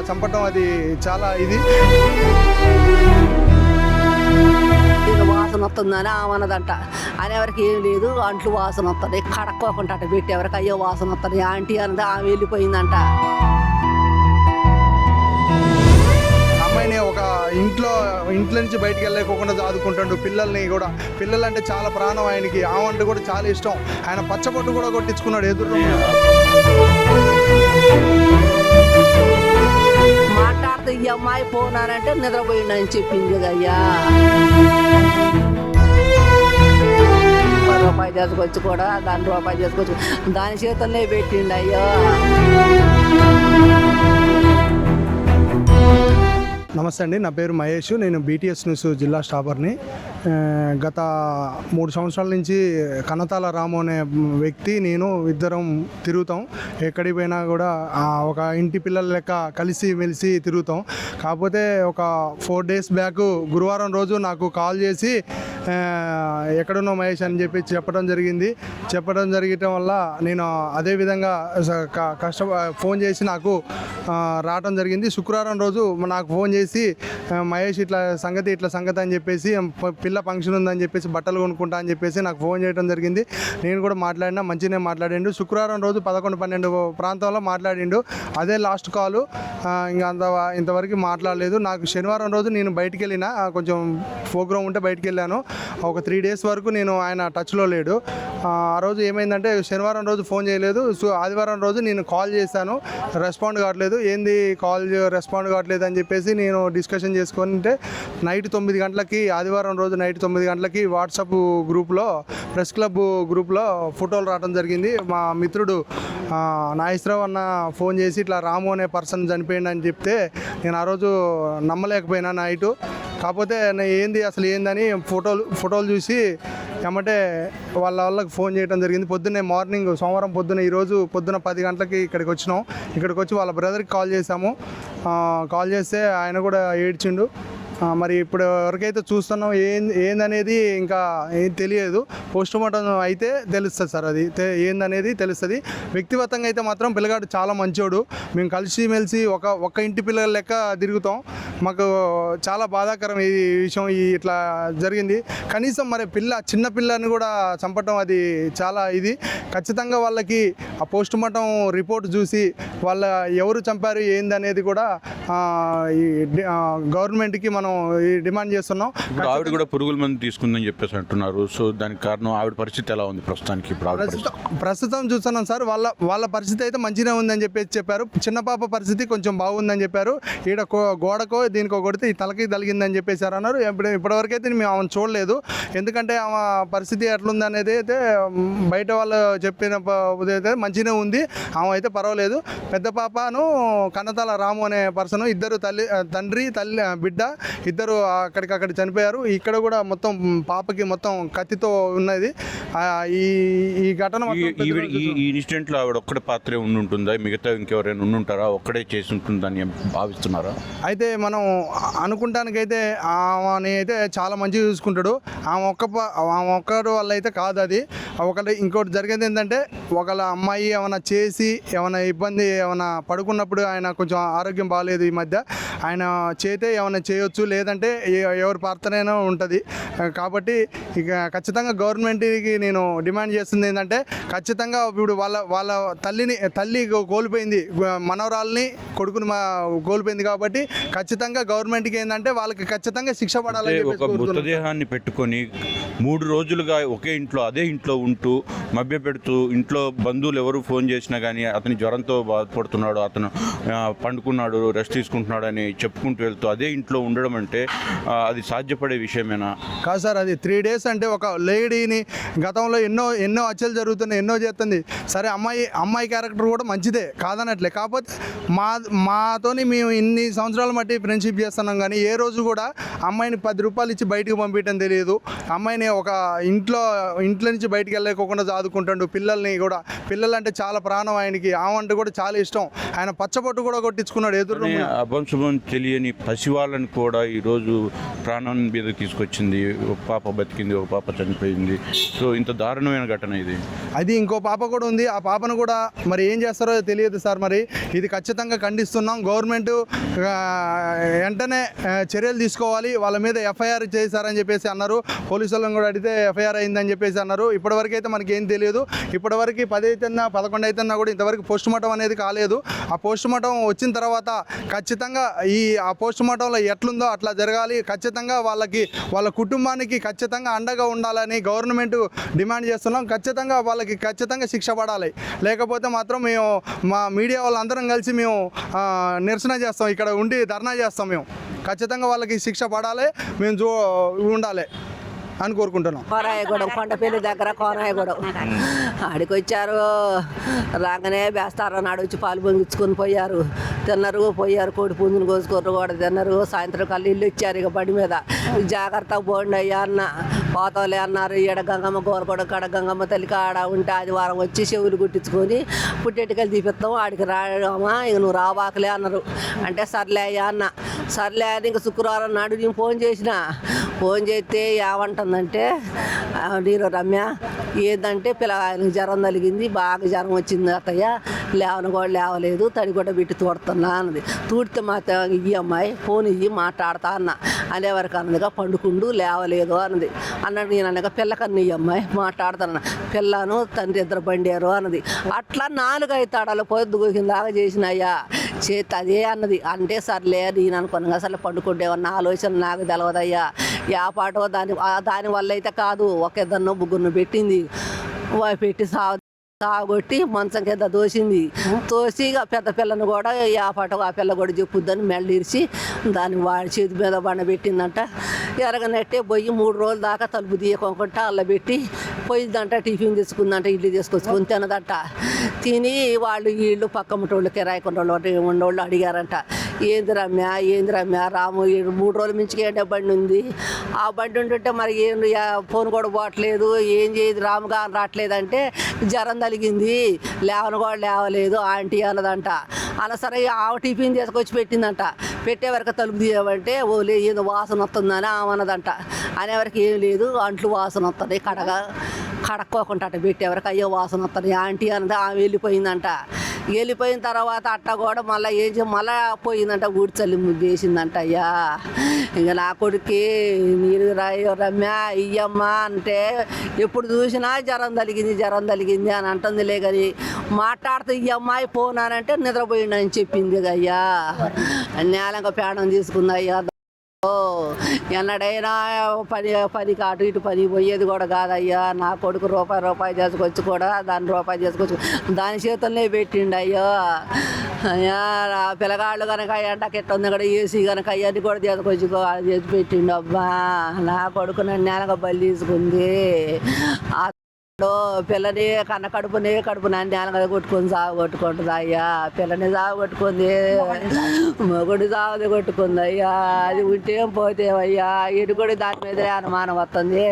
చంపటం అది చాలా ఇది. వాసన వస్తుందని ఆమెనదంట అనేవరకు ఏం లేదు, అంట్లు వాసన వస్తుంది, కడక్కోకుండా అట్ట పెట్టేవరకు అయ్యో వాసన వస్తుంది ఆంటీ అన్నది ఆమె వెళ్ళిపోయిందంట. అమ్మాయిని ఒక ఇంట్లో నుంచి బయటికి వెళ్ళకోకుండా చదువుకుంటాడు. పిల్లల్ని కూడా, పిల్లలంటే చాలా ప్రాణం ఆయనకి, ఆమె కూడా చాలా ఇష్టం. ఆయన పచ్చబొట్టు కూడా కొట్టించుకున్నాడు ఎదురు. మాట్లాడితే ఈ అమ్మాయి పోనానంటే నిద్రపోయిందని చెప్పింది అయ్యా. రూపాయి చేసుకొచ్చి కూడా దాని రూపాయి చేసుకొచ్చి దాని చేతుల్నే పెట్టిండు అయ్యో. నమస్తే అండి, నా పేరు మహేష్. నేను BTS న్యూస్ జిల్లా స్టాఫర్ని. గత 3 సంవత్సరాల నుంచి కనతాల రాము అనే వ్యక్తి నేను ఇద్దరం తిరుగుతాం. ఎక్కడికి పోయినా కూడా ఒక ఇంటి పిల్లల లెక్క కలిసి మెలిసి తిరుగుతాం. కాకపోతే ఒక 4 days బ్యాక్ గురువారం రోజు నాకు కాల్ చేసి ఎక్కడున్నావు మహేష్ అని చెప్పి చెప్పడం జరగటం వల్ల నేను అదేవిధంగా ఫోన్ చేసి నాకు రావడం జరిగింది. శుక్రవారం రోజు నాకు ఫోన్ చేసి మహేష్ ఇట్లా సంగతి అని చెప్పేసి, పిల్ల ఫంక్షన్ ఉందని చెప్పేసి, బట్టలు కొనుక్కుంటా అని చెప్పేసి నాకు ఫోన్ చేయడం జరిగింది. నేను కూడా మాట్లాడినా, మంచిగానే మాట్లాడిండు. శుక్రవారం రోజు 11-12 ప్రాంతంలో మాట్లాడిండు. అదే లాస్ట్ కాలు. ఇంకా ఇంతవరకు మాట్లాడలేదు. నాకు శనివారం రోజు నేను బయటికి వెళ్ళిన, కొంచెం ప్రోగ్రాం ఉంటే బయటికి వెళ్ళాను. ఒక 3 days వరకు ఆయన టచ్లో లేడు. ఆ రోజు ఏమైందంటే శనివారం రోజు ఫోన్ చేయలేదు. సో ఆదివారం రోజు నేను కాల్ చేశాను, రెస్పాండ్ కావట్లేదు. ఏంది రెస్పాండ్ కావట్లేదు అని చెప్పేసి నేను డిస్కషన్ చేసుకుంటే నైట్ 9 గంటలకి, ఆదివారం రోజు నైట్ 9 గంటలకి వాట్సాప్ గ్రూప్లో, ప్రెస్ క్లబ్ గ్రూప్లో ఫోటోలు రావడం జరిగింది. మా మిత్రుడు నాగేశ్వరరావు అన్న ఫోన్ చేసి ఇట్లా రాము అనే పర్సన్ చనిపోయింది అని చెప్తే నేను ఆ రోజు నమ్మలేకపోయినా నైటు. కాకపోతే అసలు ఏందని ఫోటోలు చూసి ఏమంటే వాళ్ళకి ఫోన్ చేయడం జరిగింది. పొద్దున్నే మార్నింగ్ సోమవారం ఈరోజు పొద్దున్న 10 గంటలకి ఇక్కడికి వచ్చినాం. ఇక్కడికి వచ్చి వాళ్ళ బ్రదర్కి కాల్ చేసాము. కాల్ చేస్తే ఆయన కూడా ఏడ్చిండు. మరి ఇప్పుడు ఎవరికైతే చూస్తున్నాం ఏందనేది ఇంకా ఏం తెలియదు. పోస్టుమార్టం అయితే తెలుస్తుంది సార్, అది ఏందనేది తెలుస్తుంది. వ్యక్తిగతంగా అయితే మాత్రం పిల్లగాడు చాలా మంచోడు. మేము కలిసిమెలిసి ఒక ఇంటి పిల్లల లెక్క తిరుగుతాం. మాకు చాలా బాధాకరం ఈ విషయం ఇట్లా జరిగింది. కనీసం మరి చిన్న పిల్లని కూడా చంపటం అది చాలా ఇది. ఖచ్చితంగా వాళ్ళకి ఆ పోస్టుమార్టం రిపోర్ట్ చూసి వాళ్ళ ఎవరు చంపారు ఏందనేది కూడా గవర్నమెంట్కి మనం డిమాండ్ చేస్తున్నాం. ఆవిడ కూడా పురుగుల మందు తీసుకుందని చెప్పేసి అంటున్నారు. సో దానికి కారణం ఆవిడ పరిస్థితి ఎలా ఉంది ప్రస్తుతానికి? ప్రస్తుతం చూస్తున్నాం సార్, వాళ్ళ పరిస్థితి అయితే మంచిగా ఉందని చెప్పేసి చెప్పారు. చిన్న పాప పరిస్థితి కొంచెం బాగుందని చెప్పారు. ఈడ గోడకో దీనికో కొడితే ఈ తలకి తలిగిందని చెప్పేశారు అన్నారు. ఇప్పటివరకు అయితే మేము ఆమెను చూడలేదు. ఎందుకంటే ఆమె పరిస్థితి ఎట్లుంది అనేది అయితే బయట వాళ్ళు చెప్పిన అయితే మంచిగానే ఉంది. ఆమె అయితే పర్వాలేదు. పెద్ద పాపను కన్నతాల రాము అనే పర్సన్, ఇద్దరు తండ్రి బిడ్డ ఇద్దరు అక్కడికక్కడ చనిపోయారు. ఇక్కడ కూడా మొత్తం పాపకి మొత్తం కత్తితో ఉన్నది. ఈ ఘటన ఈ ఇన్సిడెంట్ లో ఆవిడ ఒక్కడే పాత్రే ఉంటుందా? మిగతా ఇంకెవరైనా ఉండుంటారా? ఒక్కడే చేసి ఉంటుందని భావిస్తున్నారా? అయితే మనం అనుకుంటానికైతే ఆమెని అయితే చాలా మంచిగా చూసుకుంటాడు. ఆమె ఒక్కరు వల్ల అయితే కాదు అది. ఇంకోటి జరిగేది ఏంటంటే, ఒకళ్ళ అమ్మాయి ఏమైనా చేసి ఏమైనా ఇబ్బంది ఏమైనా పడుకున్నప్పుడు, ఆయన కొంచెం ఆరోగ్యం బాగాలేదు ఈ మధ్య, ఆయన చేతే ఏమైనా చేయొచ్చు, లేదంటే ఎవరి ప్రార్థనైనా ఉంటుంది. కాబట్టి ఇక ఖచ్చితంగా గవర్నమెంట్కి నేను డిమాండ్ చేస్తుంది ఏంటంటే, ఖచ్చితంగా ఇప్పుడు వాళ్ళ తల్లి కోల్పోయింది, మనవరాల్ని కొడుకుని కోల్పోయింది. కాబట్టి ఖచ్చితంగా గవర్నమెంట్కి ఏంటంటే వాళ్ళకి ఖచ్చితంగా శిక్ష పడాలని ఒక మృతదేహాన్ని పెట్టుకొని 3 రోజులుగా ఒకే ఇంట్లో అదే ఇంట్లో ఉంటూ మభ్య పెడుతూ, ఇంట్లో బంధువులు ఎవరు ఫోన్ చేసినా కానీ అతని జ్వరంతో బాధపడుతున్నాడు, అతను పండుకున్నాడు, రెస్ట్ తీసుకుంటున్నాడు అని చెప్పుకుంటూ వెళ్తూ అదే ఇంట్లో ఉండడం అంటే అది సాధ్యపడే విషయమేనా? కాదు సార్, అది 3 days అంటే ఒక లేడీని గతంలో ఎన్నో హత్యలు జరుగుతున్నాయి, ఎన్నో చేస్తుంది. సరే, అమ్మాయి క్యారెక్టర్ కూడా మంచిదే, కాదనట్లే. కాకపోతే మాతోని మేము ఇన్ని సంవత్సరాల మట్టి ఫ్రెండ్షిప్ చేస్తున్నాం, కానీ ఏ రోజు కూడా అమ్మాయిని 10 రూపాయలు ఇచ్చి బయటకు పంపించడం తెలియదు. అమ్మాయిని ఒక ఇంట్లో నుంచి బయటికి వెళ్ళకోకుండా చదువుకుంటాడు. పిల్లలంటే చాలా ప్రాణం ఆయనకి, ఆమె అంటే కూడా చాలా ఇష్టం. ఆయన పచ్చబొట్టు కూడా కొట్టించుకున్నాడు ఎదురు. అభంశుభం తెలియని పసివాళ్ళని కూడా ఈరోజు ప్రాణం మీద తీసుకొచ్చింది. ఒక పాప బతికింది, ఒక పాప చనిపోయింది. సో ఇంత దారుణమైన ఘటన ఇది. అది ఇంకో పాప కూడా ఉంది. ఆ పాపను కూడా మరి ఏం చేస్తారో తెలియదు సార్. మరి ఇది ఖచ్చితంగా ఖండిస్తున్నాం. గవర్నమెంట్ వెంటనే చర్యలు తీసుకోవాలి. వాళ్ళ మీద ఎఫ్ఐఆర్ చేశారని చెప్పేసి అన్నారు. పోలీసులను కూడా అడిగితే ఎఫ్ఐఆర్ అయిందని చెప్పేసి అన్నారు. ఇప్పటివరకు అయితే మనకి ఏం తెలియదు. ఇప్పటివరకు 10 అవుతున్నా 11 అవుతున్నా కూడా ఇంతవరకు పోస్ట్ మార్టం అనేది కాలేదు. ఆ పోస్ట్ మార్టం వచ్చిన తర్వాత ఖచ్చితంగా ఆ పోస్ట్ మార్టంలో ఎట్లుందో అట్లా జరగాలి. ఖచ్చితంగా వాళ్ళ కుటుంబానికి ఖచ్చితంగా అండగా ఉండాలని గవర్నమెంట్ డిమాండ్ చేస్తున్నాం. ఖచ్చితంగా వాళ్ళకి ఖచ్చితంగా శిక్ష పడాలి. లేకపోతే మాత్రం మేము మా మీడియా వాళ్ళందరం కలిసి మేము నిరసన చేస్తాం. ఇక్కడ ఉండి ధర్నా చేస్తాం. మేము ఖచ్చితంగా వాళ్ళకి శిక్ష పడాలి. మేము ఉండాలి అని కోరుకుంటున్నాం. కోరాయగూడెం కొండపల్లి దగ్గర కోరాయగూడెం ఆడికి వచ్చారు. రాగానే వేస్తారు నాడు వచ్చి పాలు పొంగించుకొని పోయారు. పోయారు కోడి పుంజుని కోసుకొని కూడా తిన్నారు. సాయంత్రం కల్లా ఇల్లు ఇచ్చారు. ఇక బండి మీద జాగ్రత్తగా పోండి అయ్యా అన్న. పోతాలే అన్నారు. ఈడ గంగమ్మ గోరకొడ కాడ గంగమ్మ తల్లి కాడ ఉంటే ఆదివారం వచ్చి చెవులు కుట్టించుకొని పుట్టెట్టుకెళ్ళి తీపిస్తాం. ఆడికి రామా ఇక నువ్వు రావాకలే అన్నారు. అంటే సర్లే అయ్యా అన్న. సర్లే అని ఇంక శుక్రవారం నాడు నేను ఫోన్ చేస్తే ఏమంటుందంటే నేను రమ్య ఏంటంటే పిల్లగాయలకు జ్వరం తగిలింది, బాగా జ్వరం వచ్చింది అత్తయ్య, లేవను కూడా లేవలేదు, తడి కూడా పెట్టి తోడుతున్నా అన్నది. తూడితే మా ఈ అమ్మాయి ఫోన్ ఇయ్యి మాట్లాడతా అన్న అనేవరకు అన్నదిగా పండుకుండు లేవలేదు అన్నది. అన్నట్టు నేను అనగా పిల్లకన్నా ఈ అమ్మాయి మాట్లాడుతాను, పిల్లను తండ్రి ఇద్దరు బండారు అన్నది. అట్లా 4-5 తాడాలు పొద్దులాగా చేసినాయ్యా చేతి అదే అన్నది. అంటే సర్లే నేను అనుకున్నాను అసలు పండుకుంటేవన్న ఆలోచన నాకు తెలవదయ్యా. పాటో దానివల్ల అయితే కాదు, ఒక ఇద్దరినో ముగ్గురిని పెట్టింది. పెట్టి సాగొట్టి మంచం కింద తోసి ఇక పెద్ద పిల్లను కూడా ఆ పిల్ల కూడా చెప్పుద్దని మెళ్ళిరిచి దాన్ని వాడి చేతి మీద బండబెట్టిందంట. ఎరగనట్టే పోయి 3 రోజుల దాకా తలుపు తీయకుండా అల్ల పెట్టి పోయిందంట. టిఫిన్ తీసుకుందంట, ఇడ్లీ తీసుకొచ్చుకొని తినదంట. తిని వీళ్ళు పక్కమ్మటోళ్ళు కిరాయికొండోళ్ళు ఉండోళ్ళు అడిగారంట, ఏంది రమ్య రాము 3 రోజుల మించి ఏంటే బండి ఉంది, ఆ బండి ఉంటుంటే మరి ఏం ఫోన్ కూడా పోవట్లేదు, ఏం చేయదు రాముగా రావట్లేదంటే జ్వరం తగిలింది, లేవను కూడా లేవలేదు ఆంటీ అన్నదంట. అలా సరే టిఫిన్ తీసుకొచ్చి పెట్టిందంట. పెట్టే వరకు తలుపు తీయమంటే ఓలే ఏదో వాసన వస్తుందని ఆమెన్నదంట. అనేవరకు ఏం లేదు, అంట్లు వాసన వస్తుంది, కడక్కోకుండా పెట్టేవరకు అయ్యో వాసన వస్తుంది ఆంటీ అన్నది. ఆమె వెళ్ళిపోయిందంట. వెళ్ళిపోయిన తర్వాత అట్ట కూడా మళ్ళీ పోయిందంట, ఊడి చల్లి ముద్దేసిందంట. అయ్యా ఇంకా నా కొడుక్కి మీరు రమ్య ఇయ్యమ్మ అంటే ఎప్పుడు చూసినా జ్వరం తగిలింది అని అంటుందిలే. కానీ మాట్లాడుతూ ఈ అమ్మాయి పోనానంటే నిద్రపోయిండని చెప్పింది. అయ్యా నేలంగా పేడం తీసుకుంది. అయ్యా ఎన్నడైనా పని అటు ఇటు పని పోయేది కూడా కాదయ్యా. నా కొడుకు రూపాయి చేసుకొచ్చి కూడా రూపాయి చేసుకొచ్చి దాని చేతుల్నే పెట్టిండు. అయ్యా పిల్లగాళ్ళు కనుక ఎండకెట్టుంది కూడా ఏసీ కనుక అవన్నీ కూడా చేసుకొచ్చి చేసి పెట్టిండు. అబ్బా నా కొడుకు నన్ను నేలగా బలి తీసుకుంది. పిల్లని కడుపు నేలగా కొట్టుకొని కొట్టుకుంటుంది. అయ్యా పిల్లని కొట్టుకుంది, మొగుడు కొట్టుకుంది. అయ్యా అది ఉంటే పోతేవయ్యా, ఇటు కూడా దాని మీద అనుమానం వస్తుంది.